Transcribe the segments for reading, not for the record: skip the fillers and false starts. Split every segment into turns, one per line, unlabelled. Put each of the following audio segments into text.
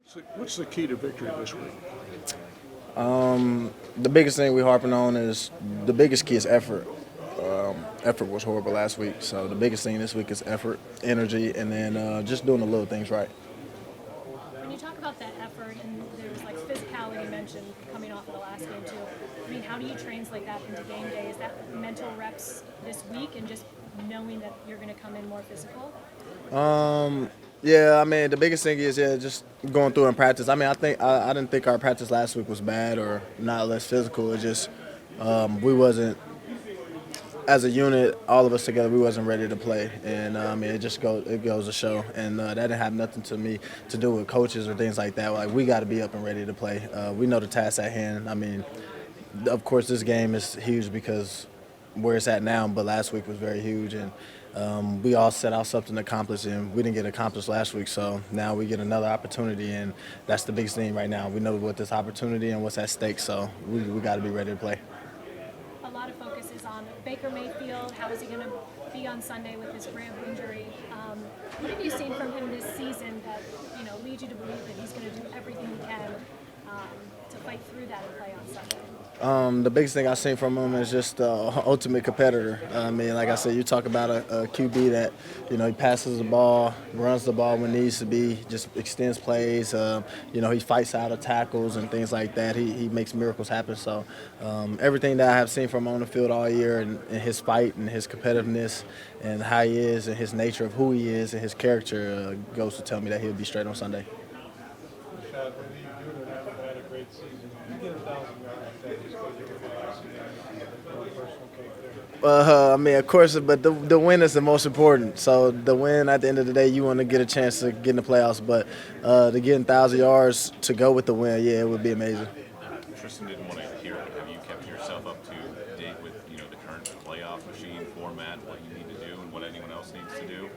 So what's the key to victory this week?
The biggest thing we're harping on is the biggest key is effort. Effort was horrible last week, so the biggest thing this week is effort, energy, and then just doing the little things right.
When you talk about that effort, and there was like physicality mentioned coming off of the last game too. I mean, how do you translate that into game day? Is that mental reps this week, and just knowing that you're going to come in more physical?
Yeah, I mean the biggest thing is just going through in practice. I mean I didn't think our practice last week was bad or not less physical. It just we wasn't as a unit, all of us together, we wasn't ready to play, and I mean it goes to show, and that didn't have nothing to do with coaches or things like that. Like we got to be up and ready to play. We know the task at hand. I mean, of course this game is huge because where it's at now, but last week was very huge, and we all set out something to accomplish, and we didn't get accomplished last week, so now we get another opportunity, and that's the biggest thing right now. We know what this opportunity and what's at stake, so we got to be ready to play.
A lot of focus is on Baker Mayfield. How is he going to be on Sunday with his rib injury? What have you seen from him this season that leads you to believe that he's going to do everything he can to fight through that and play on Sunday?
The biggest thing I've seen from him is just the ultimate competitor. I mean, like I said, you talk about a QB that, he passes the ball, runs the ball when needs to be, just extends plays. He fights out of tackles and things like that. He makes miracles happen. So everything that I have seen from him on the field all year and his fight and his competitiveness and how he is and his nature of who he is and his character goes to tell me that he'll be straight on Sunday.
Rachaad, whether you do it or not, had a great season. You get 1,000 yards like that just because you're the last personal cake there.
I mean, of course, but the win is the most important. So the win, at the end of the day, you want to get a chance to get in the playoffs. But to get 1,000 yards to go with the win, yeah, it would be amazing.
Tristan didn't want to hear it. Have you kept yourself up to date with the current playoff machine format, what you need to do, and what anyone else needs to do?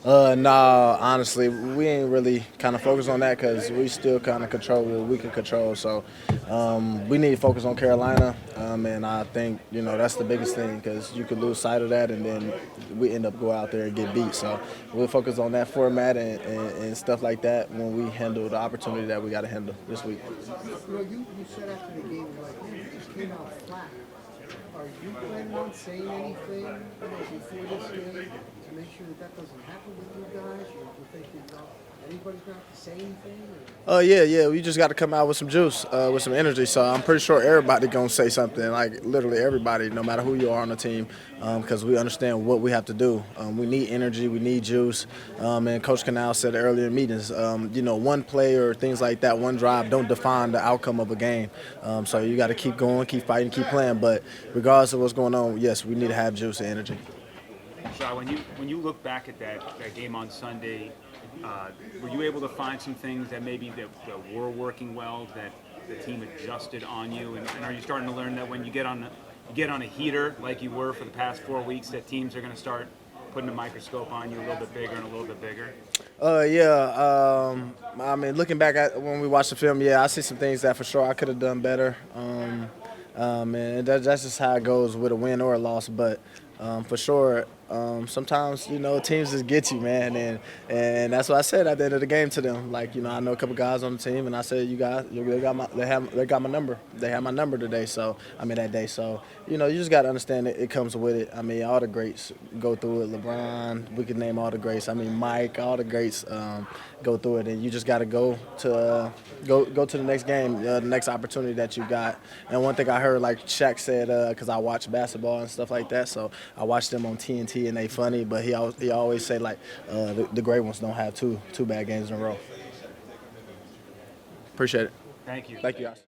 Nah, honestly, we ain't really kind of focused on that because we still kind of control what we can control. So we need to focus on Carolina, and I think that's the biggest thing because you could lose sight of that, and then we end up go out there and get beat. So we'll focus on that format and stuff like that when we handle the opportunity that we got to handle this week.
You said after the game, you're like, man, you just came out flat. Are you planning on saying anything before this game to make sure that doesn't happen with you guys? Or do you think anybody's going to have to say anything?
Yeah. We just got to come out with some juice, with some energy. So I'm pretty sure everybody gonna say something. Like literally everybody, no matter who you are on the team, because we understand what we have to do. We need energy, we need juice. And Coach Canal said earlier in meetings, one play or things like that, one drive, don't define the outcome of a game. So you got to keep going, keep fighting, keep playing. But regardless of what's going on, yes, we need to have juice and energy.
Rachaad, when you look back at that game on Sunday, were you able to find some things that maybe that were working well, that the team adjusted on you, and are you starting to learn that when you get on a heater like you were for the past 4 weeks, that teams are going to start putting a microscope on you a little bit bigger and a little bit bigger?
I mean, looking back at when we watched the film, I see some things that for sure I could have done better. And that's just how it goes with a win or a loss. But for sure, sometimes teams just get you, man, and that's what I said at the end of the game to them. Like I know a couple guys on the team, and I said, you guys, they got my number. They have my number today. So that day. So you just got to understand it comes with it. I mean, all the greats go through it. LeBron, we could name all the greats. I mean, Mike, all the greats go through it, and you just got to go to the next game, the next opportunity that you got. And one thing I heard, like Shaq said, because I watch basketball and stuff like that, so I watched them on TNT, and they funny, but he always say like the great ones don't have two bad games in a row. Appreciate it.
Thank you.
Thank you, guys.